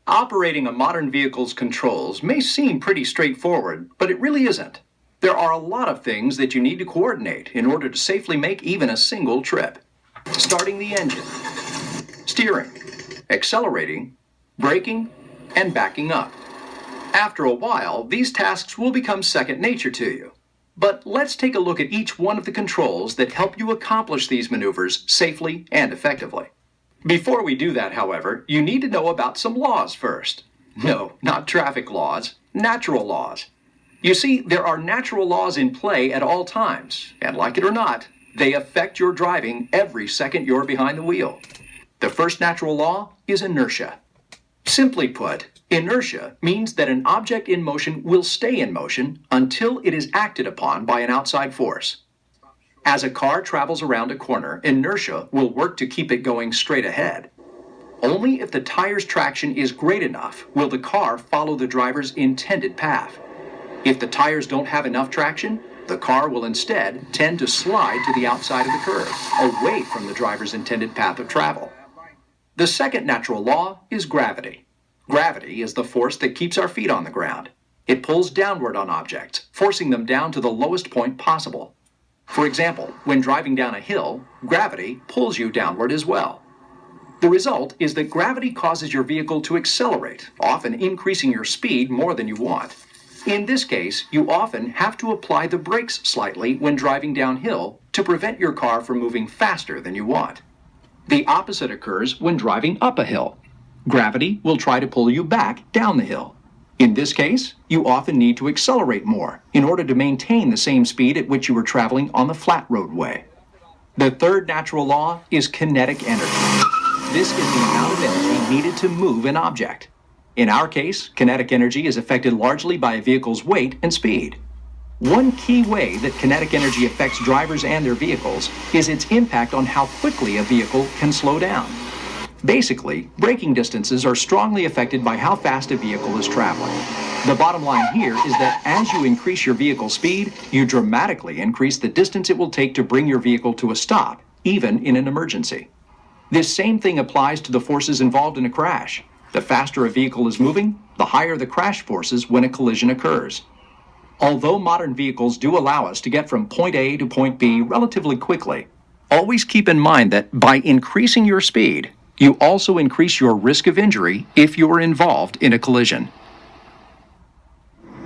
Operating a modern vehicle's controls may seem pretty straightforward, but it really isn't. There are a lot of things that you need to coordinate in order to safely make even a single trip. Starting the engine, steering, accelerating, braking, and backing up. After a while, these tasks will become second nature to you. But let's take a look at each one of the controls that help you accomplish these maneuvers safely and effectively. Before we do that, however, you need to know about some laws first. No, not traffic laws, natural laws. You see, there are natural laws in play at all times, and like it or not, they affect your driving every second you're behind the wheel. The first natural law is inertia. Simply put, inertia means that an object in motion will stay in motion until it is acted upon by an outside force. As a car travels around a corner, inertia will work to keep it going straight ahead. Only if the tire's traction is great enough will the car follow the driver's intended path. If the tires don't have enough traction, the car will instead tend to slide to the outside of the curve, away from the driver's intended path of travel. The second natural law is gravity. Gravity is the force that keeps our feet on the ground. It pulls downward on objects, forcing them down to the lowest point possible. For example, when driving down a hill, gravity pulls you downward as well. The result is that gravity causes your vehicle to accelerate, often increasing your speed more than you want. In this case, you often have to apply the brakes slightly when driving downhill to prevent your car from moving faster than you want. The opposite occurs when driving up a hill. Gravity will try to pull you back down the hill. In this case, you often need to accelerate more in order to maintain the same speed at which you were traveling on the flat roadway. The third natural law is kinetic energy. This is the amount of energy needed to move an object. In our case, kinetic energy is affected largely by a vehicle's weight and speed. One key way that kinetic energy affects drivers and their vehicles is its impact on how quickly a vehicle can slow down. Basically, braking distances are strongly affected by how fast a vehicle is traveling. The bottom line here is that as you increase your vehicle speed, you dramatically increase the distance it will take to bring your vehicle to a stop, even in an emergency. This same thing applies to the forces involved in a crash. The faster a vehicle is moving, the higher the crash forces when a collision occurs. Although modern vehicles do allow us to get from point A to point B relatively quickly, always keep in mind that by increasing your speed, you also increase your risk of injury if you are involved in a collision.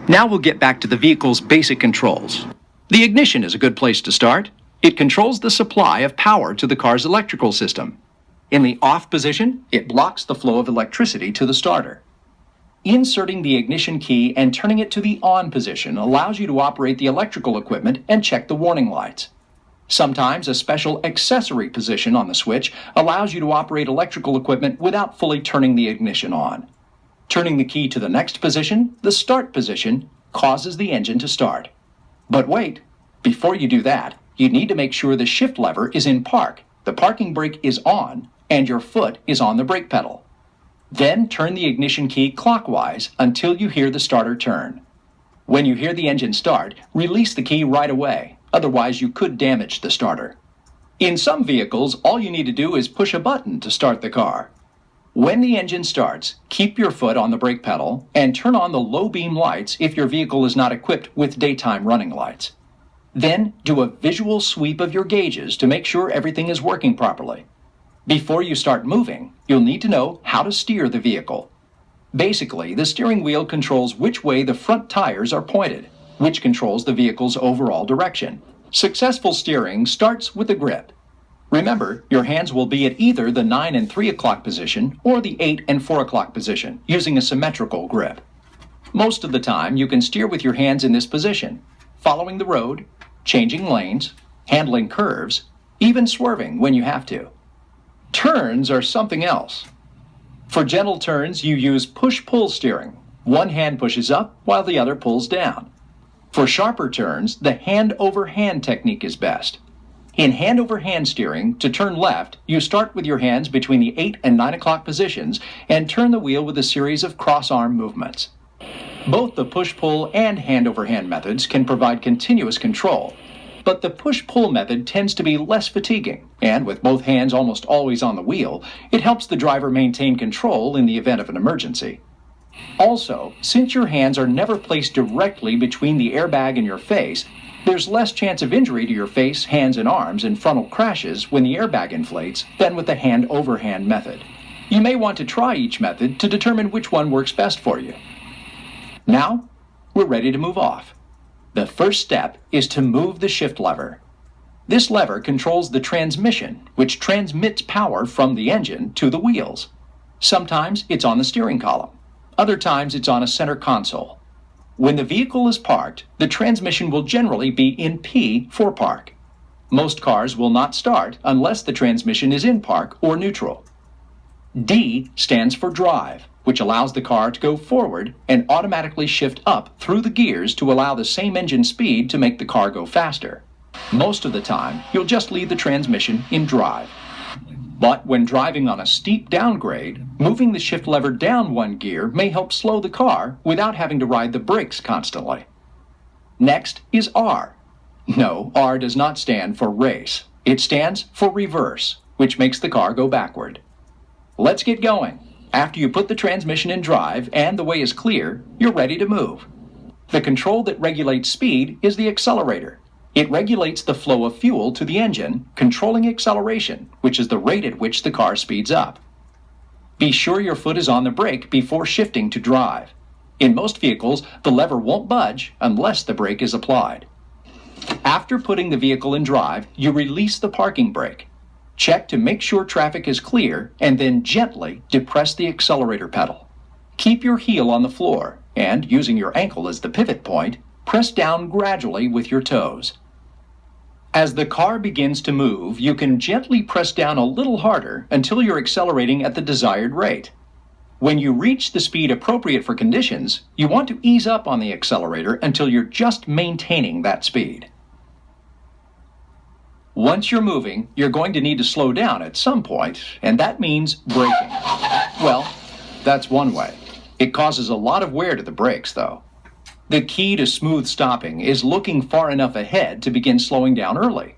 Now we'll get back to the vehicle's basic controls. The ignition is a good place to start. It controls the supply of power to the car's electrical system. In the off position, it blocks the flow of electricity to the starter. Inserting the ignition key and turning it to the on position allows you to operate the electrical equipment and check the warning lights. Sometimes a special accessory position on the switch allows you to operate electrical equipment without fully turning the ignition on. Turning the key to the next position, the start position, causes the engine to start. But wait, before you do that, you need to make sure the shift lever is in park, the parking brake is on, and your foot is on the brake pedal. Then turn the ignition key clockwise until you hear the starter turn. When you hear the engine start, release the key right away. Otherwise, you could damage the starter. In some vehicles, all you need to do is push a button to start the car. When the engine starts, keep your foot on the brake pedal and turn on the low beam lights if your vehicle is not equipped with daytime running lights. Then do a visual sweep of your gauges to make sure everything is working properly. Before you start moving, you'll need to know how to steer the vehicle. Basically, the steering wheel controls which way the front tires are pointed, which controls the vehicle's overall direction. Successful steering starts with the grip. Remember, your hands will be at either the 9 and 3 o'clock position or the 8 and 4 o'clock position, using a symmetrical grip. Most of the time, you can steer with your hands in this position, following the road, changing lanes, handling curves, even swerving when you have to. Turns are something else. For gentle turns, you use push-pull steering. One hand pushes up while the other pulls down. For sharper turns, the hand-over-hand technique is best. In hand-over-hand steering, to turn left, you start with your hands between the 8 and 9 o'clock positions and turn the wheel with a series of cross-arm movements. Both the push-pull and hand-over-hand methods can provide continuous control. But the push-pull method tends to be less fatiguing, and with both hands almost always on the wheel, it helps the driver maintain control in the event of an emergency. Also, since your hands are never placed directly between the airbag and your face, there's less chance of injury to your face, hands, and arms in frontal crashes when the airbag inflates than with the hand-over-hand method. You may want to try each method to determine which one works best for you. Now, we're ready to move off. The first step is to move the shift lever. This lever controls the transmission, which transmits power from the engine to the wheels. Sometimes it's on the steering column. Other times it's on a center console. When the vehicle is parked, the transmission will generally be in P for park. Most cars will not start unless the transmission is in park or neutral. D stands for drive, which allows the car to go forward and automatically shift up through the gears to allow the same engine speed to make the car go faster. Most of the time, you'll just leave the transmission in drive. But when driving on a steep downgrade, moving the shift lever down one gear may help slow the car without having to ride the brakes constantly. Next is R. No, R does not stand for race. It stands for reverse, which makes the car go backward. Let's get going. After you put the transmission in drive and the way is clear, you're ready to move. The control that regulates speed is the accelerator. It regulates the flow of fuel to the engine, controlling acceleration, which is the rate at which the car speeds up. Be sure your foot is on the brake before shifting to drive. In most vehicles, the lever won't budge unless the brake is applied. After putting the vehicle in drive, you release the parking brake. Check to make sure traffic is clear, and then gently depress the accelerator pedal. Keep your heel on the floor, and using your ankle as the pivot point, press down gradually with your toes. As the car begins to move, you can gently press down a little harder until you're accelerating at the desired rate. When you reach the speed appropriate for conditions, you want to ease up on the accelerator until you're just maintaining that speed. Once you're moving, you're going to need to slow down at some point, and that means braking. Well, that's one way. It causes a lot of wear to the brakes, though. The key to smooth stopping is looking far enough ahead to begin slowing down early.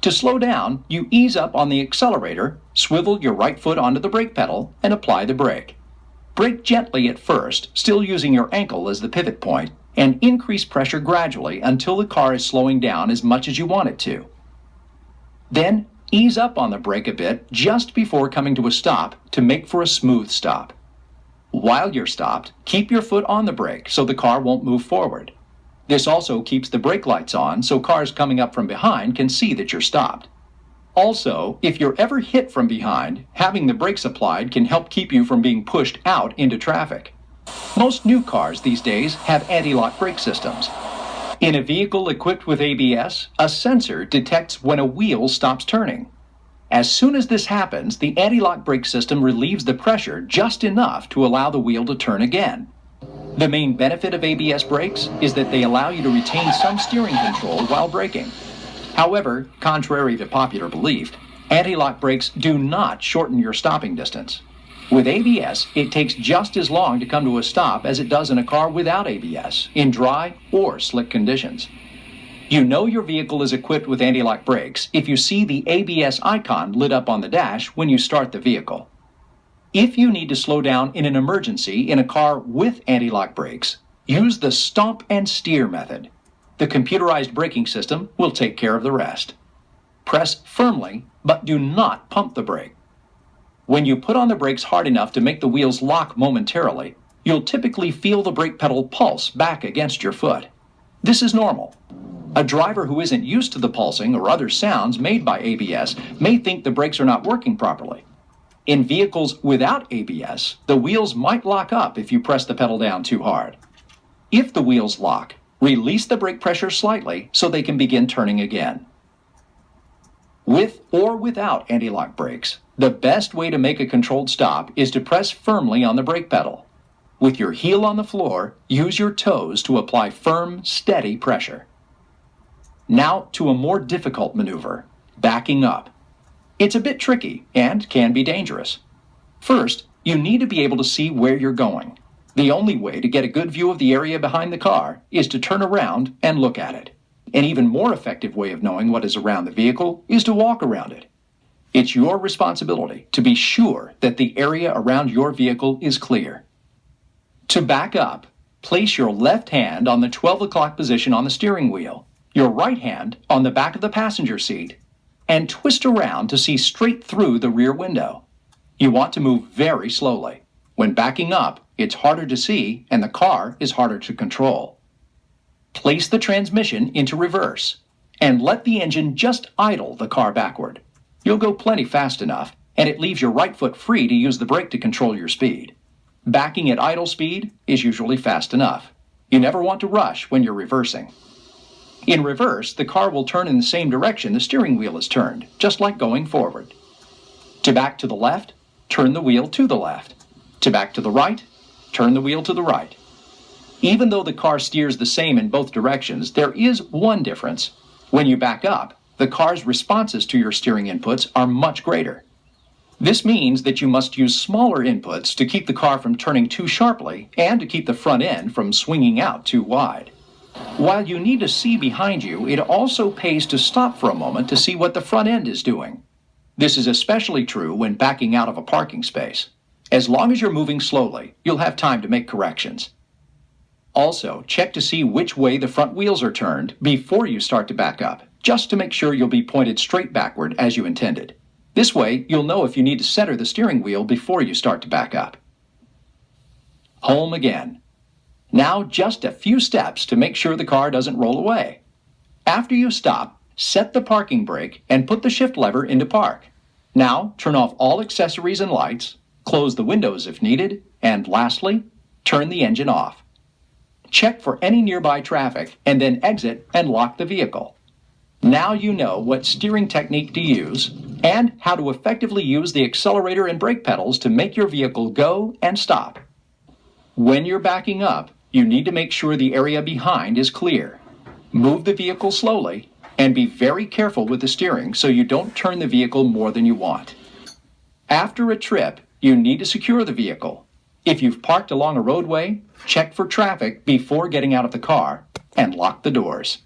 To slow down, you ease up on the accelerator, swivel your right foot onto the brake pedal, and apply the brake. Brake gently at first, still using your ankle as the pivot point, and increase pressure gradually until the car is slowing down as much as you want it to. Then, ease up on the brake a bit just before coming to a stop to make for a smooth stop. While you're stopped, keep your foot on the brake so the car won't move forward. This also keeps the brake lights on so cars coming up from behind can see that you're stopped. Also, if you're ever hit from behind, having the brakes applied can help keep you from being pushed out into traffic. Most new cars these days have anti-lock brake systems. In a vehicle equipped with ABS, a sensor detects when a wheel stops turning. As soon as this happens, the anti-lock brake system relieves the pressure just enough to allow the wheel to turn again. The main benefit of ABS brakes is that they allow you to retain some steering control while braking. However, contrary to popular belief, anti-lock brakes do not shorten your stopping distance. With ABS, it takes just as long to come to a stop as it does in a car without ABS, in dry or slick conditions. You know your vehicle is equipped with anti-lock brakes if you see the ABS icon lit up on the dash when you start the vehicle. If you need to slow down in an emergency in a car with anti-lock brakes, use the stomp and steer method. The computerized braking system will take care of the rest. Press firmly, but do not pump the brake. When you put on the brakes hard enough to make the wheels lock momentarily, you'll typically feel the brake pedal pulse back against your foot. This is normal. A driver who isn't used to the pulsing or other sounds made by ABS may think the brakes are not working properly. In vehicles without ABS, the wheels might lock up if you press the pedal down too hard. If the wheels lock, release the brake pressure slightly so they can begin turning again. With or without anti-lock brakes, the best way to make a controlled stop is to press firmly on the brake pedal. With your heel on the floor, use your toes to apply firm, steady pressure. Now to a more difficult maneuver, backing up. It's a bit tricky and can be dangerous. First, you need to be able to see where you're going. The only way to get a good view of the area behind the car is to turn around and look at it. An even more effective way of knowing what is around the vehicle is to walk around it. It's your responsibility to be sure that the area around your vehicle is clear. To back up, place your left hand on the 12 o'clock position on the steering wheel, your right hand on the back of the passenger seat, and twist around to see straight through the rear window. You want to move very slowly. When backing up, it's harder to see and the car is harder to control. Place the transmission into reverse and let the engine just idle the car backward. You'll go plenty fast enough, and it leaves your right foot free to use the brake to control your speed. Backing at idle speed is usually fast enough. You never want to rush when you're reversing. In reverse, the car will turn in the same direction the steering wheel is turned, just like going forward. To back to the left, turn the wheel to the left. To back to the right, turn the wheel to the right. Even though the car steers the same in both directions, there is one difference. When you back up, the car's responses to your steering inputs are much greater. This means that you must use smaller inputs to keep the car from turning too sharply and to keep the front end from swinging out too wide. While you need to see behind you, it also pays to stop for a moment to see what the front end is doing. This is especially true when backing out of a parking space. As long as you're moving slowly, you'll have time to make corrections. Also, check to see which way the front wheels are turned before you start to back up, just to make sure you'll be pointed straight backward as you intended. This way, you'll know if you need to center the steering wheel before you start to back up. Home again. Now just a few steps to make sure the car doesn't roll away. After you stop, set the parking brake and put the shift lever into park. Now turn off all accessories and lights, close the windows if needed, and lastly, turn the engine off. Check for any nearby traffic and then exit and lock the vehicle. Now you know what steering technique to use and how to effectively use the accelerator and brake pedals to make your vehicle go and stop. When you're backing up, you need to make sure the area behind is clear. Move the vehicle slowly and be very careful with the steering so you don't turn the vehicle more than you want. After a trip, you need to secure the vehicle. If you've parked along a roadway, check for traffic before getting out of the car and lock the doors.